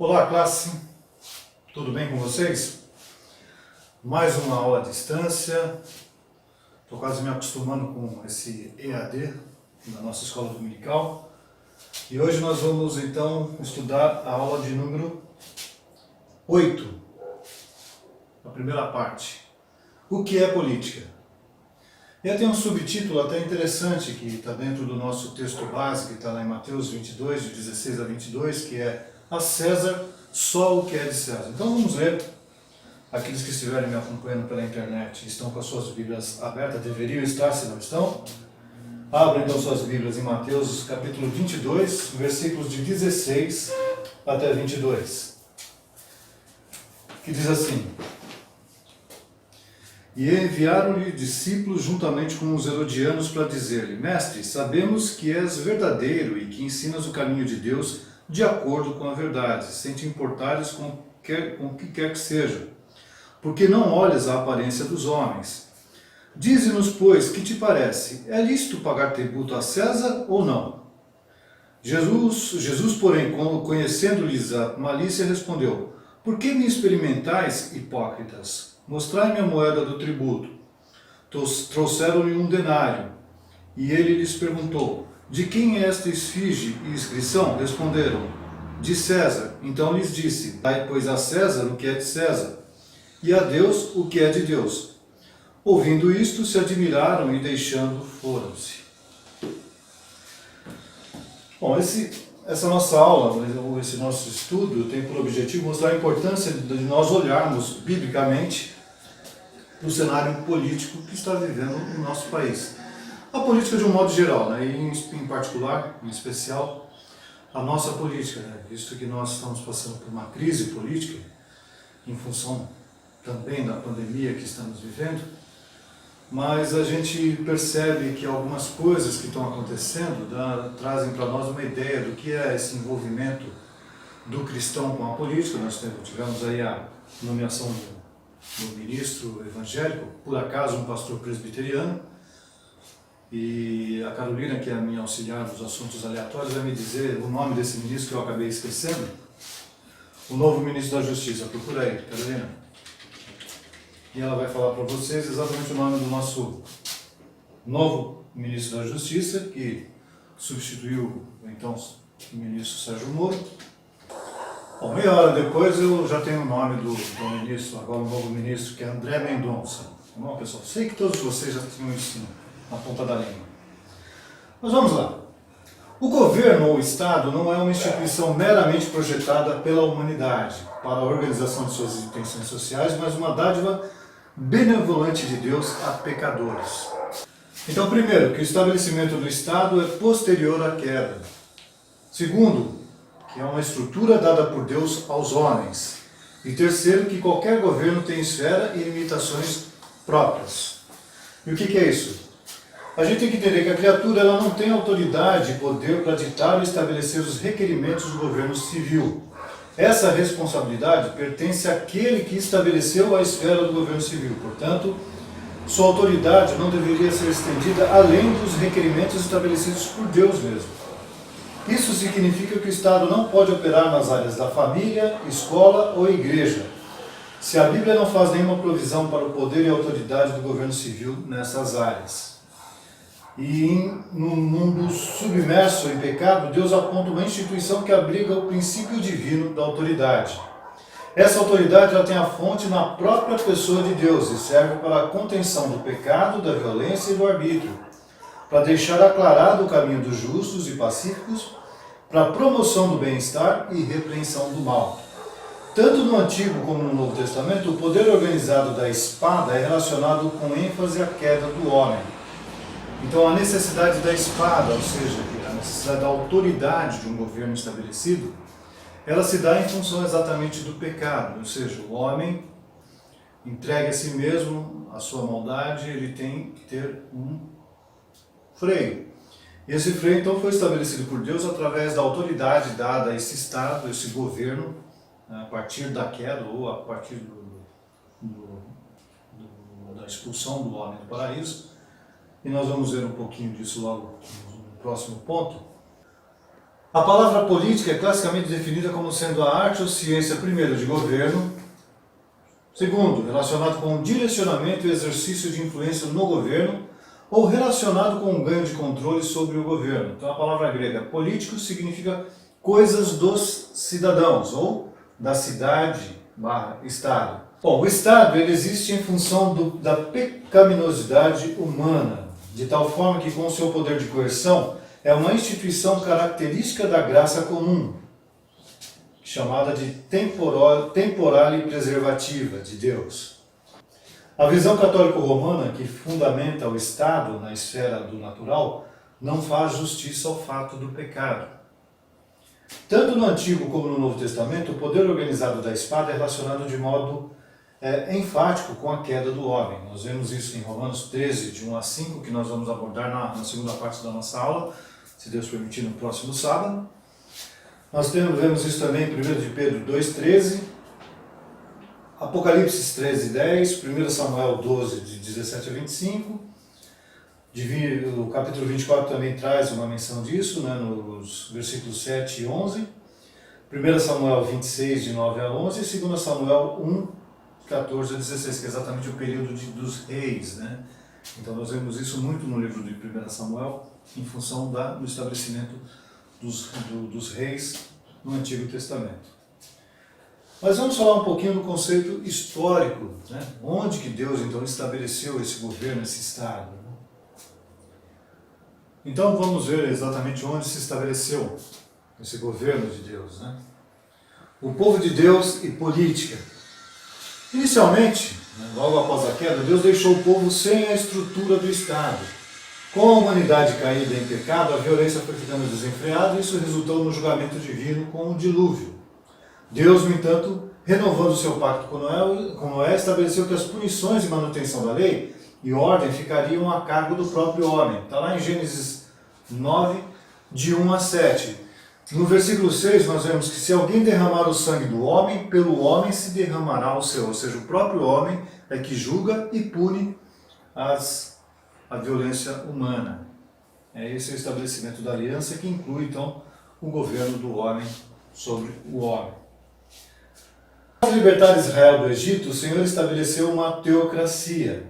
Olá, classe, tudo bem com vocês? Mais uma aula à distância, estou quase me acostumando com esse EAD da nossa escola dominical e hoje nós vamos então estudar a aula de número 8, a primeira parte. O que é política? E aí tem um subtítulo até interessante que está dentro do nosso texto base, que está lá em Mateus 22, de 16 a 22, que é a César só o que é de César. Então vamos ler. Aqueles que estiverem me acompanhando pela internet e estão com as suas Bíblias abertas, deveriam estar, se não estão. Abrem então suas Bíblias em Mateus capítulo 22, versículos de 16 até 22. Que diz assim: E enviaram-lhe discípulos juntamente com os herodianos para dizer-lhe: Mestre, sabemos que és verdadeiro e que ensinas o caminho de Deus de acordo com a verdade, sem te importares com o que quer que seja, porque não olhas a aparência dos homens. Dize-nos, pois, que te parece? É lícito pagar tributo a César ou não? Jesus, porém, conhecendo-lhes a malícia, respondeu: Por que me experimentais, hipócritas? Mostrai-me a moeda do tributo. Trouxeram-lhe um denário. E ele lhes perguntou: De quem é esta esfinge e inscrição? Responderam: De César. Então lhes disse: Dai, pois, a César o que é de César, e a Deus o que é de Deus. Ouvindo isto, se admiraram e, deixando, foram-se. Bom, essa nossa aula, esse nosso estudo, tem por objetivo mostrar a importância de nós olharmos biblicamente para o cenário político que está vivendo o nosso país. A política de um modo geral, né? E em particular, em especial, a nossa política, né? Visto que nós estamos passando por uma crise política, em função também da pandemia que estamos vivendo, mas a gente percebe que algumas coisas que estão acontecendo trazem para nós uma ideia do que é esse envolvimento do cristão com a política. Nós tivemos aí a nomeação do ministro evangélico, por acaso um pastor presbiteriano, e a Carolina, que é a minha auxiliar nos assuntos aleatórios, vai me dizer o nome desse ministro que eu acabei esquecendo. O novo ministro da Justiça. Procura aí, Carolina. E ela vai falar para vocês exatamente o nome do nosso novo ministro da Justiça, que substituiu então o ministro Sérgio Moro. Bom, meia hora depois eu já tenho o nome do ministro, agora o novo ministro, que é André Mendonça. Bom, pessoal, sei que todos vocês já tinham isso na ponta da língua. Mas vamos lá. O governo ou o Estado não é uma instituição meramente projetada pela humanidade para a organização de suas intenções sociais, mas uma dádiva benevolente de Deus a pecadores. Então, primeiro, que o estabelecimento do Estado é posterior à queda. Segundo, que é uma estrutura dada por Deus aos homens. E terceiro, que qualquer governo tem esfera e limitações próprias. E o que é isso? A gente tem que entender que a criatura ela não tem autoridade e poder para ditar e estabelecer os requerimentos do governo civil. Essa responsabilidade pertence àquele que estabeleceu a esfera do governo civil. Portanto, sua autoridade não deveria ser estendida além dos requerimentos estabelecidos por Deus mesmo. Isso significa que o Estado não pode operar nas áreas da família, escola ou igreja, se a Bíblia não faz nenhuma provisão para o poder e a autoridade do governo civil nessas áreas. E num mundo submerso em pecado, Deus aponta uma instituição que abriga o princípio divino da autoridade. Essa autoridade ela tem a fonte na própria pessoa de Deus e serve para a contenção do pecado, da violência e do arbítrio, para deixar aclarado o caminho dos justos e pacíficos, para a promoção do bem-estar e repreensão do mal. Tanto no Antigo como no Novo Testamento, o poder organizado da espada é relacionado com ênfase à queda do homem. Então a necessidade da espada, ou seja, a necessidade da autoridade de um governo estabelecido, ela se dá em função exatamente do pecado, ou seja, o homem entregue a si mesmo, a sua maldade, ele tem que ter um freio. E esse freio então foi estabelecido por Deus através da autoridade dada a esse Estado, esse governo, a partir da queda ou a partir da expulsão do homem do paraíso. E nós vamos ver um pouquinho disso logo no próximo ponto. A palavra política é classicamente definida como sendo a arte ou ciência, primeiro, de governo, segundo, relacionado com o direcionamento e exercício de influência no governo, ou relacionado com o ganho de controle sobre o governo. Então a palavra grega político significa coisas dos cidadãos, ou da cidade / estado. Bom, o Estado ele existe em função da pecaminosidade humana, de tal forma que com o seu poder de coerção é uma instituição característica da graça comum, chamada de temporal e preservativa de Deus. A visão católico-romana, que fundamenta o Estado na esfera do natural, não faz justiça ao fato do pecado. Tanto no Antigo como no Novo Testamento, o poder organizado da espada é relacionado de modo enfático com a queda do homem. Nós vemos isso em Romanos 13, de 1 a 5, que nós vamos abordar na segunda parte da nossa aula, se Deus permitir, no próximo sábado. Nós vemos isso também em 1 de Pedro 2,13, Apocalipse 13:10, 1 Samuel 12, de 17 a 25, o capítulo 24 também traz uma menção disso, né, nos versículos 7 e 11, 1 Samuel 26, de 9 a 11, e 2 Samuel 1, 14 a 16, que é exatamente o período dos reis, né? Então nós vemos isso muito no livro de 1 Samuel, em função do estabelecimento dos reis no Antigo Testamento. Mas vamos falar um pouquinho do conceito histórico, né? Onde que Deus então estabeleceu esse governo, esse Estado, né? Então vamos ver exatamente onde se estabeleceu esse governo de Deus, né? O povo de Deus e política. Inicialmente, logo após a queda, Deus deixou o povo sem a estrutura do Estado. Com a humanidade caída em pecado, a violência foi ficando desenfreada e isso resultou no julgamento divino com o dilúvio. Deus, no entanto, renovando o seu pacto com Noé, estabeleceu que as punições e manutenção da lei e ordem ficariam a cargo do próprio homem. Está lá em Gênesis 9, de 1 a 7. No versículo 6 nós vemos que se alguém derramar o sangue do homem, pelo homem se derramará o seu. Ou seja, o próprio homem é que julga e pune a violência humana. Esse é o estabelecimento da aliança que inclui então o governo do homem sobre o homem. Para libertar Israel do Egito, o Senhor estabeleceu uma teocracia.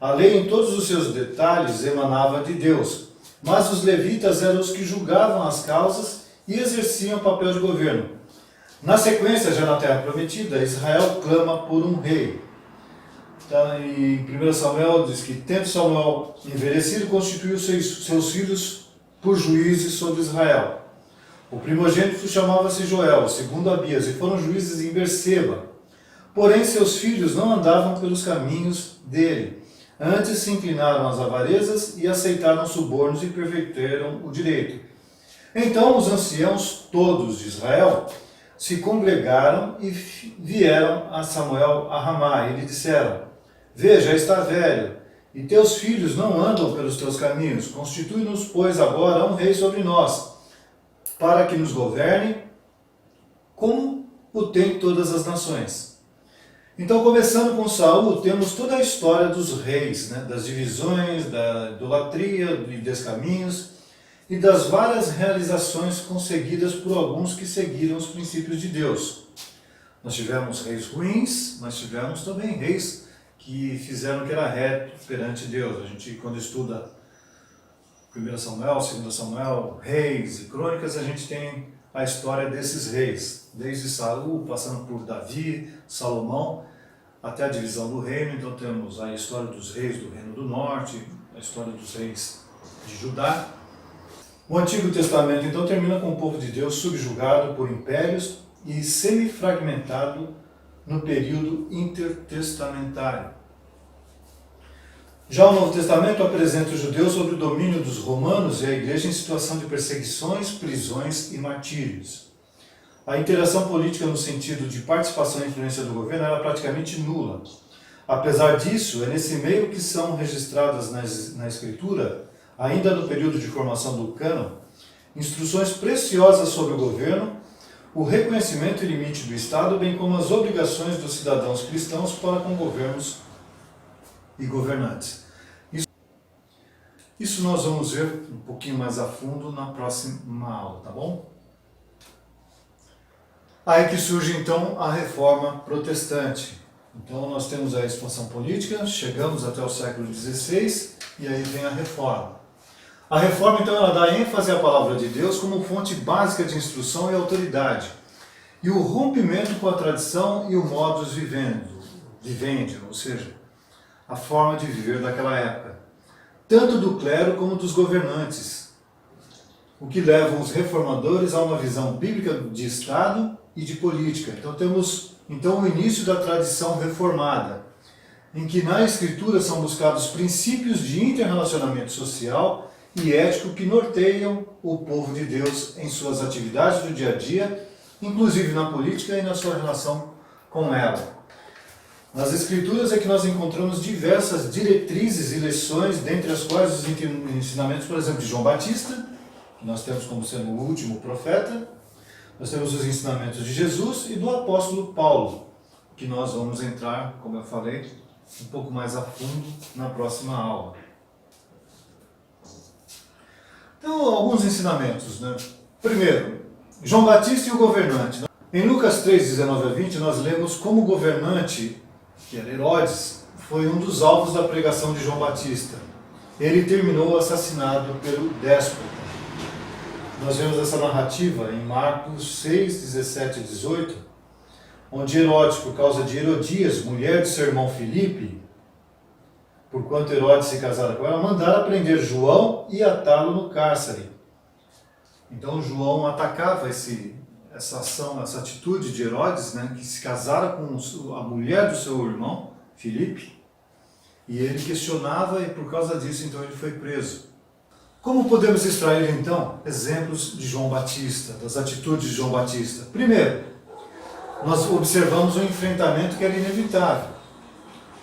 A lei em todos os seus detalhes emanava de Deus, mas os levitas eram os que julgavam as causas e exerciam o papel de governo. Na sequência, já na Terra Prometida, Israel clama por um rei. Então, em 1 Samuel diz que, tendo Samuel envelhecido, constituiu seus filhos por juízes sobre Israel. O primogênito chamava-se Joel, o segundo Abias, e foram juízes em Berseba. Porém, seus filhos não andavam pelos caminhos dele. Antes se inclinaram às avarezas e aceitaram subornos e perverteram o direito. Então os anciãos todos de Israel se congregaram e vieram a Samuel a Ramá e lhe disseram: Veja, está velho, e teus filhos não andam pelos teus caminhos. Constitui-nos, pois, agora um rei sobre nós, para que nos governe, como o tem todas as nações. Então, começando com Saul, temos toda a história dos reis, né, das divisões, da idolatria, de descaminhos, e das várias realizações conseguidas por alguns que seguiram os princípios de Deus. Nós tivemos reis ruins, mas tivemos também reis que fizeram o que era reto perante Deus. A gente, quando estuda 1 Samuel, 2 Samuel, reis e crônicas, a gente tem a história desses reis, desde Saul, passando por Davi, Salomão, até a divisão do reino. Então temos a história dos reis do Reino do Norte, a história dos reis de Judá. O Antigo Testamento, então, termina com o povo de Deus subjugado por impérios e semifragmentado no período intertestamentário. Já o Novo Testamento apresenta os judeus sob o domínio dos romanos e a igreja em situação de perseguições, prisões e martírios. A interação política no sentido de participação e influência do governo era praticamente nula. Apesar disso, é nesse meio que são registradas na Escritura, ainda no período de formação do cânon, instruções preciosas sobre o governo, o reconhecimento e limite do Estado, bem como as obrigações dos cidadãos cristãos para com governos e governantes. Isso nós vamos ver um pouquinho mais a fundo na próxima aula, tá bom? Aí que surge então a reforma protestante. Então nós temos a expansão política, chegamos até o século XVI e aí vem a reforma. A reforma então ela dá ênfase à palavra de Deus como fonte básica de instrução e autoridade. E o rompimento com a tradição e o modus vivendi, ou seja, a forma de viver daquela época, tanto do clero como dos governantes, o que leva os reformadores a uma visão bíblica de Estado e de política. Então temos o início da tradição reformada, em que na Escritura são buscados princípios de interrelacionamento social e ético que norteiam o povo de Deus em suas atividades do dia a dia, inclusive na política e na sua relação com ela. Nas Escrituras é que nós encontramos diversas diretrizes e lições, dentre as quais os ensinamentos, por exemplo, de João Batista, que nós temos como sendo o último profeta. Nós temos os ensinamentos de Jesus e do apóstolo Paulo, que nós vamos entrar, como eu falei, um pouco mais a fundo na próxima aula. Então, alguns ensinamentos, né? Primeiro, João Batista e o governante. Em Lucas 3, 19 a 20, nós lemos como o governante, que era Herodes, foi um dos alvos da pregação de João Batista. Ele terminou assassinado pelo déspota. Nós vemos essa narrativa em Marcos 6, 17 e 18, onde Herodes, por causa de Herodias, mulher de seu irmão Filipe, porquanto Herodes se casara com ela, mandara prender João e atá-lo no cárcere. Então João atacava essa ação, essa atitude de Herodes, né, que se casara com a mulher do seu irmão, Filipe, e ele questionava e por causa disso então ele foi preso. Como podemos extrair então exemplos de João Batista, das atitudes de João Batista? Primeiro, nós observamos um enfrentamento que era inevitável.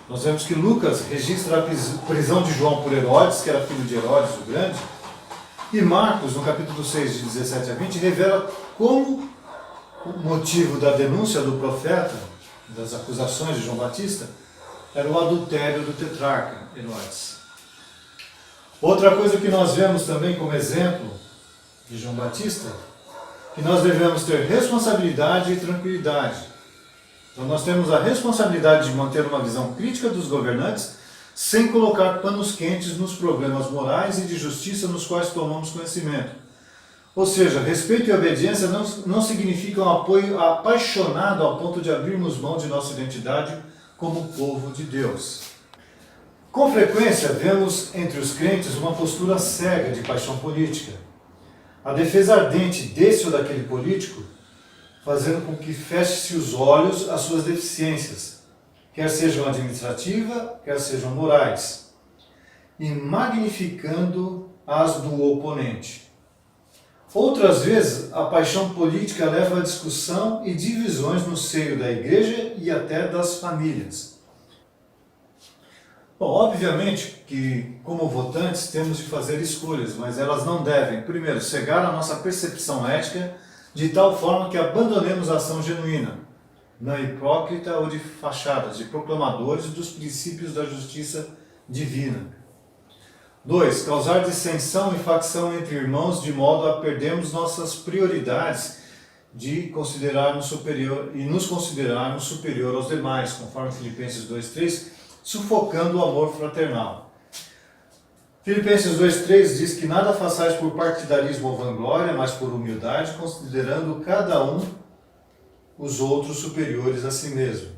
Nós vemos que Lucas registra a prisão de João por Herodes, que era filho de Herodes o Grande, e Marcos, no capítulo 6, de 17 a 20, revela como o motivo da denúncia do profeta, das acusações de João Batista, era o adultério do tetrarca Herodes. Outra coisa que nós vemos também como exemplo de João Batista, que nós devemos ter responsabilidade e tranquilidade. Então nós temos a responsabilidade de manter uma visão crítica dos governantes, sem colocar panos quentes nos problemas morais e de justiça nos quais tomamos conhecimento. Ou seja, respeito e obediência não significam apoio apaixonado ao ponto de abrirmos mão de nossa identidade como povo de Deus. Com frequência, vemos entre os crentes uma postura cega de paixão política. A defesa ardente desse ou daquele político, fazendo com que feche-se os olhos às suas deficiências, quer sejam administrativas, quer sejam morais, e magnificando as do oponente. Outras vezes, a paixão política leva a discussão e divisões no seio da igreja e até das famílias. Bom, obviamente que, como votantes, temos de fazer escolhas, mas elas não devem, primeiro, cegar a nossa percepção ética de tal forma que abandonemos a ação genuína, não hipócrita ou de fachadas, de proclamadores dos princípios da justiça divina. 2. Causar dissensão e facção entre irmãos de modo a perdermos nossas prioridades de considerarmos superior e nos considerarmos superior aos demais, conforme Filipenses 2:3, sufocando o amor fraternal. Filipenses 2:3 diz que nada façais por partidarismo ou vanglória, mas por humildade, considerando cada um os outros superiores a si mesmo.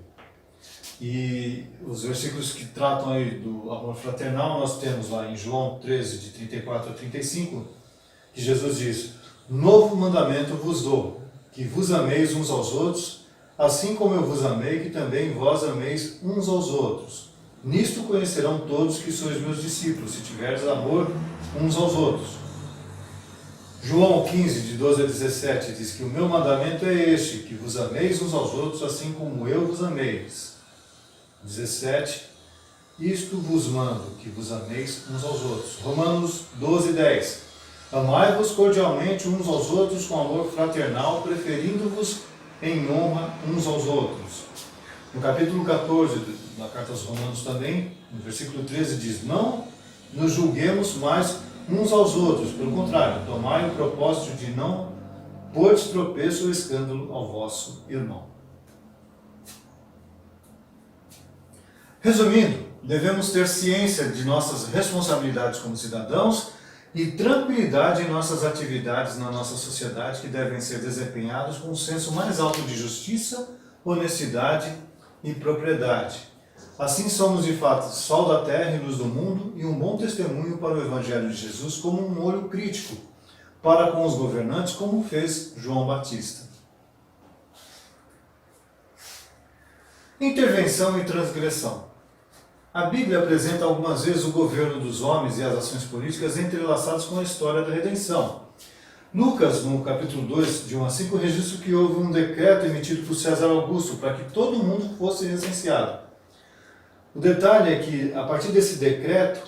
E os versículos que tratam aí do amor fraternal, nós temos lá em João 13, de 34 a 35, que Jesus diz: novo mandamento vos dou, que vos ameis uns aos outros, assim como eu vos amei, que também vós ameis uns aos outros. Nisto conhecerão todos que sois meus discípulos, se tiverdes amor uns aos outros. João 15, de 12 a 17, diz que o meu mandamento é este, que vos ameis uns aos outros, assim como eu vos ameis. 17, isto vos mando, que vos ameis uns aos outros. Romanos 12, 10. Amai-vos cordialmente uns aos outros com amor fraternal, preferindo-vos em honra uns aos outros. No capítulo 14 da Carta aos Romanos também, no versículo 13, diz: não nos julguemos mais uns aos outros. Pelo contrário, tomai o propósito de não pôr de tropeço ou escândalo ao vosso irmão. Resumindo, devemos ter ciência de nossas responsabilidades como cidadãos e tranquilidade em nossas atividades na nossa sociedade, que devem ser desempenhadas com um senso mais alto de justiça, honestidade e propriedade. Assim somos de fato sol da terra e luz do mundo e um bom testemunho para o Evangelho de Jesus, como um olho crítico para com os governantes, como fez João Batista. Intervenção e transgressão. A Bíblia apresenta algumas vezes o governo dos homens e as ações políticas entrelaçadas com a história da redenção. Lucas, no capítulo 2, de 1 a 5, registra que houve um decreto emitido por César Augusto para que todo mundo fosse recenseado. O detalhe é que, a partir desse decreto,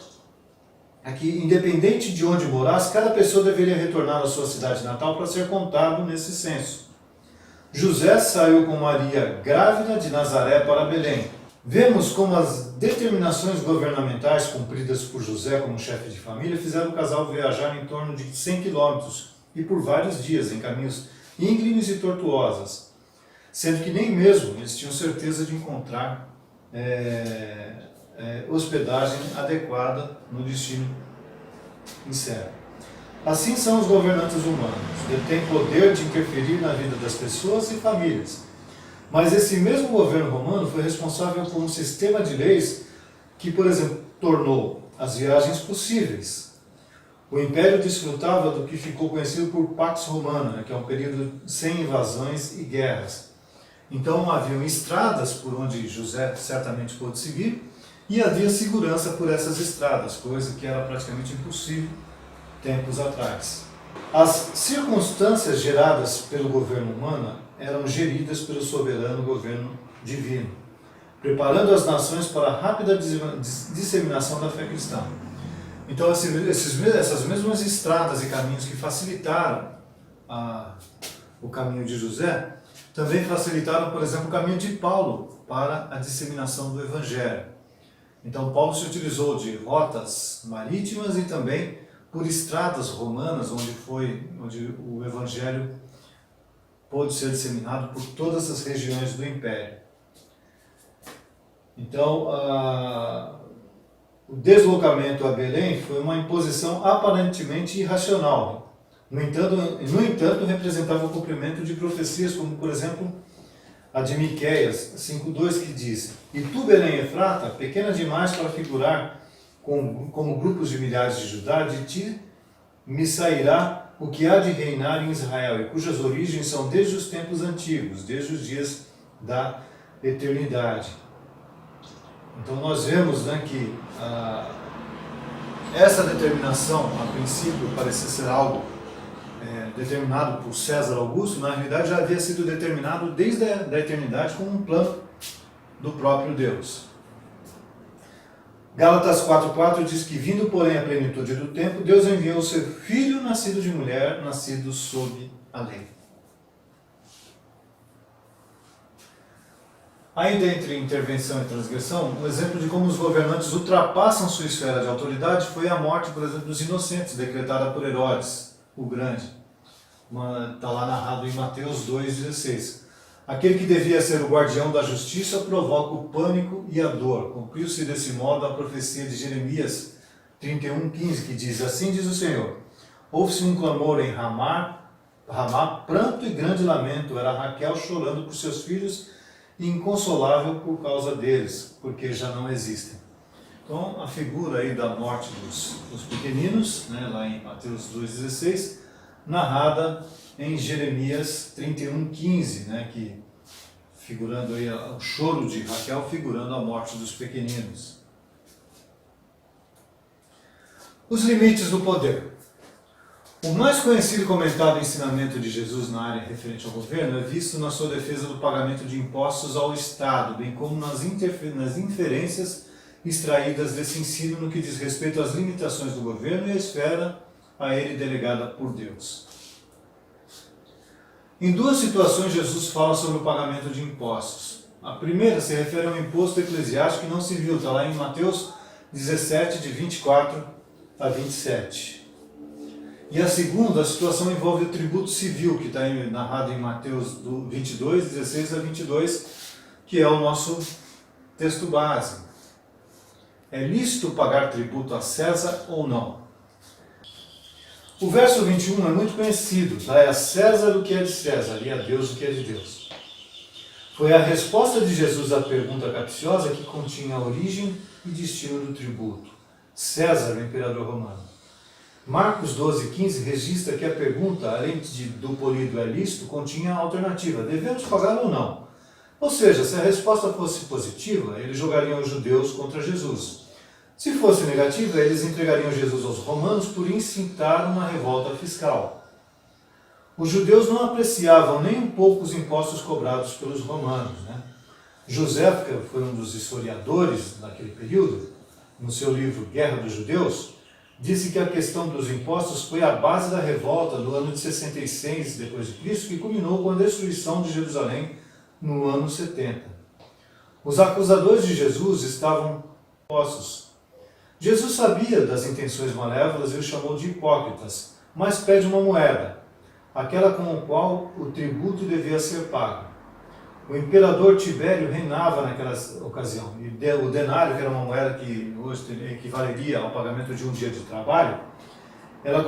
é que, independente de onde morasse, cada pessoa deveria retornar à sua cidade natal para ser contado nesse censo. José saiu com Maria grávida de Nazaré para Belém. Vemos como as determinações governamentais cumpridas por José como chefe de família fizeram o casal viajar em torno de 100 quilômetros e por vários dias em caminhos íngremes e tortuosas, sendo que nem mesmo eles tinham certeza de encontrar hospedagem adequada no destino incerto. Assim são os governantes humanos, detêm poder de interferir na vida das pessoas e famílias. Mas esse mesmo governo romano foi responsável por um sistema de leis que, por exemplo, tornou as viagens possíveis. O Império desfrutava do que ficou conhecido por Pax Romana, que é um período sem invasões e guerras. Então haviam estradas por onde José certamente pôde seguir e havia segurança por essas estradas, coisa que era praticamente impossível tempos atrás. As circunstâncias geradas pelo governo humano eram geridas pelo soberano governo divino, preparando as nações para a rápida disseminação da fé cristã. Então, essas mesmas estradas e caminhos que facilitaram o caminho de José, também facilitaram, por exemplo, o caminho de Paulo para a disseminação do Evangelho. Então, Paulo se utilizou de rotas marítimas e também por estradas romanas, onde o Evangelho pôde ser disseminado por todas as regiões do Império. Então, o deslocamento a Belém foi uma imposição aparentemente irracional. No entanto, representava o cumprimento de profecias, como, por exemplo, a de Miqueias 5:2, que diz: "E tu, Belém Efrata, pequena demais para figurar como grupos de milhares de Judá, de ti me sairá o que há de reinar em Israel, e cujas origens são desde os tempos antigos, desde os dias da eternidade." Então nós vemos, que essa determinação, a princípio, parecia ser algo determinado por César Augusto, na realidade já havia sido determinado desde a eternidade como um plano do próprio Deus. Gálatas 4:4 diz que, vindo porém a plenitude do tempo, Deus enviou o seu Filho, nascido de mulher, nascido sob a lei. Ainda entre intervenção e transgressão, um exemplo de como os governantes ultrapassam sua esfera de autoridade foi a morte, por exemplo, dos inocentes, decretada por Herodes, o Grande. Está lá narrado em Mateus 2,16. Aquele que devia ser o guardião da justiça provoca o pânico e a dor. Cumpriu-se desse modo a profecia de Jeremias 31:15, que diz: "Assim diz o Senhor, houve-se um clamor em Ramá, pranto e grande lamento, era Raquel chorando por seus filhos e inconsolável por causa deles, porque já não existem." Então, a figura aí da morte dos pequeninos, lá em Mateus 2,16, narrada em Jeremias 31:15, que figurando aí o choro de Raquel, figurando a morte dos pequeninos. Os limites do poder. O mais conhecido e comentado ensinamento de Jesus na área referente ao governo é visto na sua defesa do pagamento de impostos ao Estado, bem como nas inferências extraídas desse ensino no que diz respeito às limitações do governo e à esfera a ele delegada por Deus. Em duas situações, Jesus fala sobre o pagamento de impostos. A primeira se refere ao imposto eclesiástico que não civil, está lá em Mateus 17, de 24 a 27. E a segunda, a situação envolve o tributo civil, que está narrado em Mateus 22, 16 a 22, que é o nosso texto base. É lícito pagar tributo a César ou não? O verso 21 é muito conhecido. Dai a César o que é de César e a Deus o que é de Deus. Foi a resposta de Jesus à pergunta capciosa que continha a origem e destino do tributo. César, o imperador romano. Marcos 12, 15 registra que a pergunta, além do polido é lícito, continha a alternativa: devemos pagar ou não? Ou seja, se a resposta fosse positiva, eles jogariam os judeus contra Jesus. Se fosse negativa, eles entregariam Jesus aos romanos por incitar uma revolta fiscal. Os judeus não apreciavam nem um pouco os impostos cobrados pelos romanos. José, que foi um dos historiadores daquele período, no seu livro Guerra dos Judeus, disse que a questão dos impostos foi a base da revolta do ano de 66 d.C., que culminou com a destruição de Jerusalém no ano 70. Os acusadores de Jesus estavam postos. Jesus sabia das intenções malévolas e os chamou de hipócritas, mas pede uma moeda, aquela com a qual o tributo devia ser pago. O imperador Tibério reinava naquela ocasião, e o denário, que era uma moeda que hoje equivaleria ao pagamento de um dia de trabalho, ela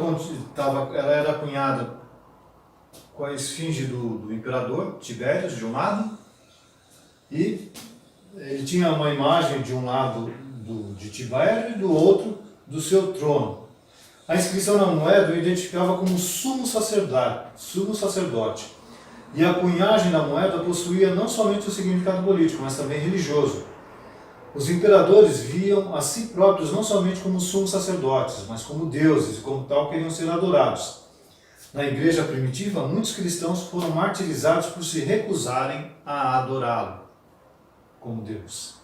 era cunhada com a esfinge do imperador Tibério, de um lado, e ele tinha uma imagem de um lado de Tibério e do outro do seu trono. A inscrição na moeda o identificava como sumo sacerdote. E a cunhagem da moeda possuía não somente o significado político, mas também religioso. Os imperadores viam a si próprios não somente como sumos sacerdotes, mas como deuses, e como tal queriam ser adorados. Na igreja primitiva, muitos cristãos foram martirizados por se recusarem a adorá-lo como Deus.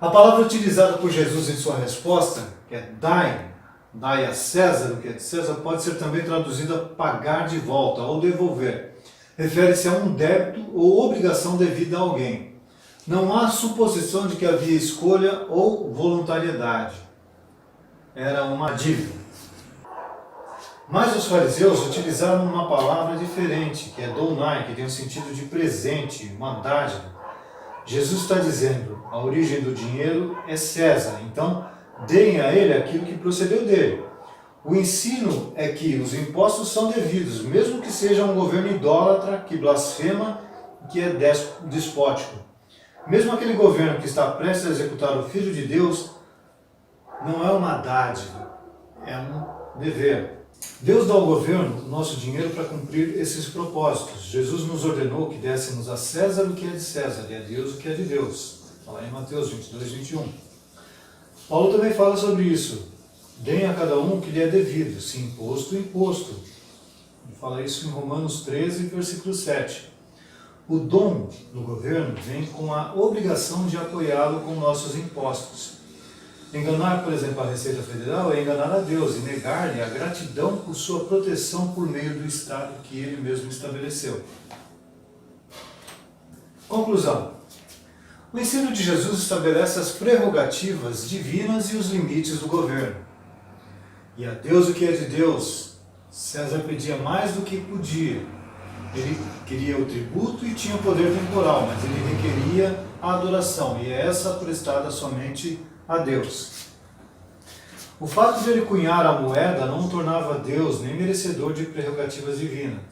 A palavra utilizada por Jesus em sua resposta, que é dai a César o que é de César, pode ser também traduzida pagar de volta ou devolver. Refere-se a um débito ou obrigação devida a alguém. Não há suposição de que havia escolha ou voluntariedade. Era uma dívida. Mas os fariseus utilizaram uma palavra diferente, que é donai, que tem o sentido de presente, uma dádiva. Jesus está dizendo, a origem do dinheiro é César, então deem a ele aquilo que procedeu dele. O ensino é que os impostos são devidos, mesmo que seja um governo idólatra, que blasfema, que é despótico. Mesmo aquele governo que está prestes a executar o Filho de Deus, não é uma dádiva, é um dever. Deus dá ao governo o nosso dinheiro para cumprir esses propósitos. Jesus nos ordenou que dessemos a César o que é de César e a Deus o que é de Deus. Fala em Mateus 22, 21. Paulo também fala sobre isso. Deem a cada um o que lhe é devido, se imposto, imposto. Ele fala isso em Romanos 13, versículo 7. O dom do governo vem com a obrigação de apoiá-lo com nossos impostos. Enganar, por exemplo, a Receita Federal é enganar a Deus e negar-lhe a gratidão por sua proteção por meio do Estado que ele mesmo estabeleceu. Conclusão. O ensino de Jesus estabelece as prerrogativas divinas e os limites do governo. E a Deus o que é de Deus, César pedia mais do que podia. Ele queria o tributo e tinha o poder temporal, mas ele requeria a adoração, e é essa prestada somente a Deus. O fato de ele cunhar a moeda não o tornava Deus nem merecedor de prerrogativas divinas.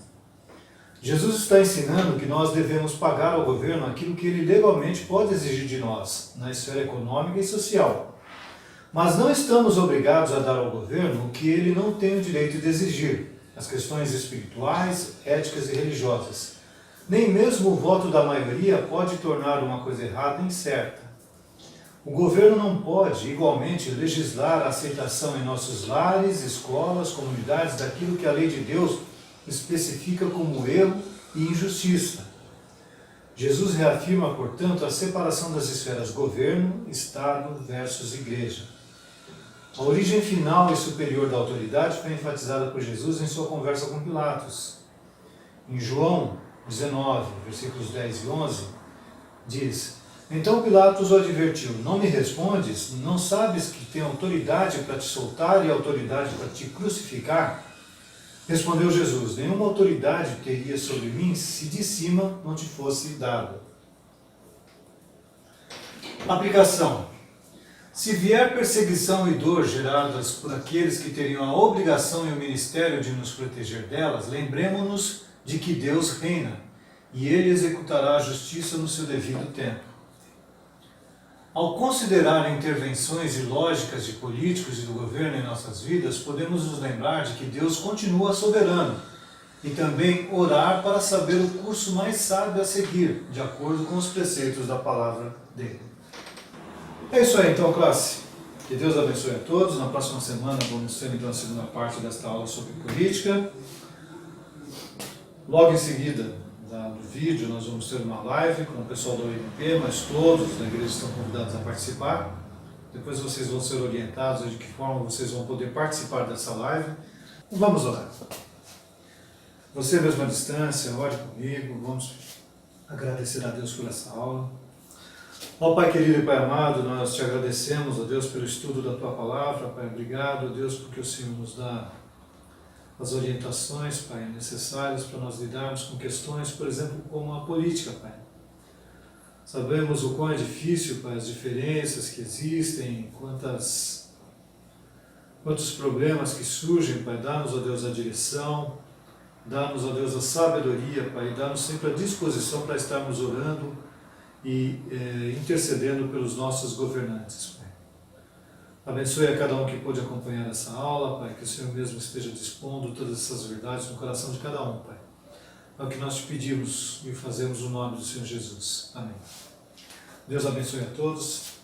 Jesus está ensinando que nós devemos pagar ao governo aquilo que ele legalmente pode exigir de nós, na esfera econômica e social. Mas não estamos obrigados a dar ao governo o que ele não tem o direito de exigir, as questões espirituais, éticas e religiosas. Nem mesmo o voto da maioria pode tornar uma coisa errada incerta. O governo não pode, igualmente, legislar a aceitação em nossos lares, escolas, comunidades daquilo que a lei de Deus especifica como erro e injustiça. Jesus reafirma, portanto, a separação das esferas governo, Estado versus Igreja. A origem final e superior da autoridade foi enfatizada por Jesus em sua conversa com Pilatos. Em João 19, versículos 10 e 11, diz: Então Pilatos o advertiu: não me respondes? Não sabes que tenho autoridade para te soltar e autoridade para te crucificar? Respondeu Jesus: nenhuma autoridade teria sobre mim se de cima não te fosse dada. Aplicação. Se vier perseguição e dor geradas por aqueles que teriam a obrigação e o ministério de nos proteger delas, lembremo-nos de que Deus reina, e Ele executará a justiça no seu devido tempo. Ao considerar intervenções ilógicas de políticos e do governo em nossas vidas, podemos nos lembrar de que Deus continua soberano e também orar para saber o curso mais sábio a seguir, de acordo com os preceitos da palavra dele. É isso aí então, classe. Que Deus abençoe a todos. Na próxima semana vamos ter então a segunda parte desta aula sobre política. Logo em seguida do vídeo nós vamos ter uma live com o pessoal do OMP, mas todos da igreja estão convidados a participar. Depois vocês vão ser orientados de que forma vocês vão poder participar dessa live. Vamos orar. Você mesmo à distância, ore comigo, vamos agradecer a Deus por essa aula. Ó Pai querido e Pai amado, nós te agradecemos, ó Deus, pelo estudo da Tua Palavra, Pai. Obrigado, ó Deus, porque o Senhor nos dá as orientações, Pai, necessárias para nós lidarmos com questões, por exemplo, como a política, Pai. Sabemos o quão é difícil, Pai, as diferenças que existem, quantos problemas que surgem, Pai. Dá-nos, ó Deus, a direção, dá-nos, ó Deus, a sabedoria, Pai, e dá-nos sempre a disposição para estarmos orando e intercedendo pelos nossos governantes, Pai. Abençoe a cada um que pôde acompanhar essa aula, Pai, que o Senhor mesmo esteja dispondo todas essas verdades no coração de cada um, Pai. É o que nós te pedimos e fazemos no nome do Senhor Jesus. Amém. Deus abençoe a todos.